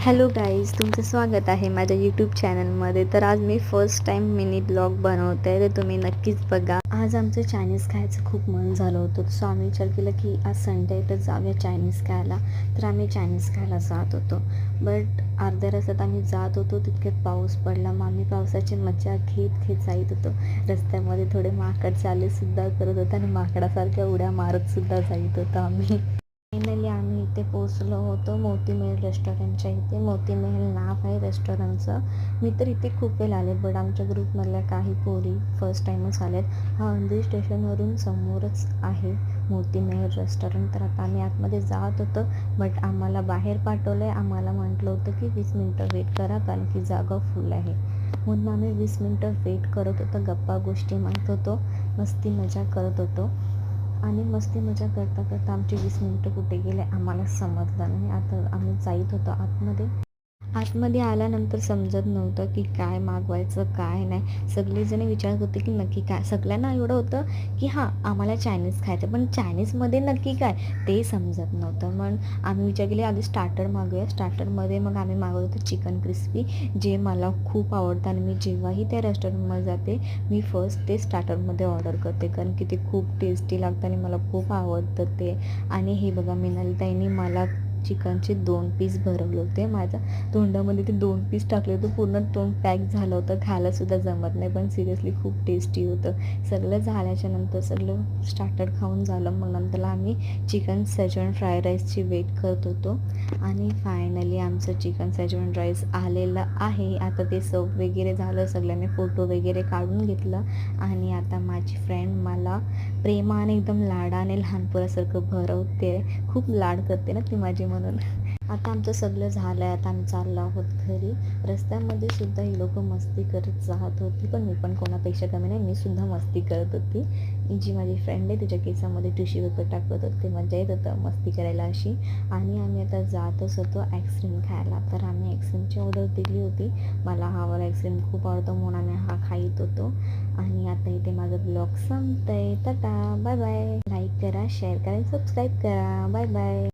Hello guys, तुमचं स्वागत आहे माझ्या यूट्यूब चॅनलमध्ये. तर आज मी फर्स्ट टाईम मिनी ब्लॉग बनवते, तर तुम्ही नक्कीच बघा. आज आमचं चायनीज खायचं खूप मन झालं होतं, सो आम्ही विचार केला की आज संडे तर जाऊया चायनीज खायला. तर आम्ही चायनीज खायला जात होतो, बट अर्ध्या रस्त्यात आम्ही जात होतो तितक्यात पाऊस पडला. मग आम्ही पावसाची मजा घेत घेत जात होतो. रस्त्यामध्ये थोडे माकड चालेसुद्धा करत होते आणि माकडासारख्या उड्या मारतसुद्धा जात होतो आम्ही. फायनली आम्ही इथे पोचलो होतो मोती महल रेस्टॉरंटच्या इथे. मोती महल नाव आहे रेस्टॉरंटचं. मी तर इथे खूप वेळ आले, बट आमच्या ग्रुपमधल्या काही पोरी फर्स्ट टाईमच आल्यात. हा अंधेरी स्टेशनवरून समोरच आहे मोती महल रेस्टॉरंट. तर आता आम्ही आतमध्ये जात होतो, बट आम्हाला बाहेर पाठवलं आहे. आम्हाला म्हटलं होतं की 20 मिनटं वेट करा, कारण की जागा फुल आहे. म्हणून आम्ही 20 मिनटं वेट करत होतो, गप्पा गोष्टी मारत होतो, मस्ती मजा करत होतो. आणि मस्ती मजा करता करता आमची 20 मिनटं कुठे गेले आम्हाला समजलं नाही. आता आम्ही जात होतो आतमध्ये. आतमध्ये आल्यानंतर समजत नव्हतं की काय मागवायचं काय नाही. सगळेजण विचारत होते की नक्की काय. सगळ्यांना एवढं होतं की हां आम्हाला चायनीज खायचं, पण चायनीजमध्ये नक्की काय ते समजत नव्हतं. मग आम्ही विचार केले आधी स्टार्टर मागूया. स्टार्टरमध्ये मग आम्ही मागवत होतो चिकन क्रिस्पी, जे मला खूप आवडतं आणि मी जेव्हाही त्या रेस्टॉरंटमध्ये जाते मी फर्स्ट ते स्टार्टरमध्ये ऑर्डर करते, कारण की ते खूप टेस्टी लागतं आणि मला खूप आवडतं ते. आणि हे बघा मिनालीताईंनी मला चिकनचे 2 पीस भरवले होते. माझ्या तोंडामध्ये ते 2 पीस टाकले होते, पूर्ण तोंड पॅक झालं होतं, खायलासुद्धा जमत नाही, पण सिरियसली खूप टेस्टी होतं. सगळं झाल्याच्या नंतर सगळं स्टार्टर खाऊन झालं, मग नंतरला आम्ही चिकन शेजवान फ्राय राईसची वेट करत होतो. आणि फायनली आमचं चिकन शेजवान राईस आलेलं आहे. आता ते सर्व वगैरे झालं, सगळ्यांनी फोटो वगैरे काढून घेतलं. आणि आता माझी फ्रेंड मला प्रेमाने एकदम लाडाने लहान पोरासारखं भरवते. खूप लाड करते ना ती माझी, म्हणून. आता आमचं सगळं झालं आहे. आता आम्ही चाललो आहोत घरी. रस्त्यामध्ये सुद्धा ही लोकं मस्ती करत जात होती, पण मी पण कोणापेक्षा कमी नाही, मी सुद्धा मस्ती करत होती. जी माझी फ्रेंड आहे तिच्या केसामध्ये टिश्यू पेपर टाकत होते, मजा येत होतं मस्ती करायला अशी. आणि आम्ही आता जातच होतो आईस्क्रीम खायला. तर आम्ही आईस्क्रीमची ऑर्डर दिली होती. मला हा वाला आईस्क्रीम खूप आवडतो, म्हणून आम्ही हा खात होतो. आणि आता इथे माझं ब्लॉग संपतं आहे. टाटा, बाय बाय. लाईक करा, शेअर करा, सबस्क्राईब करा. Bye bye.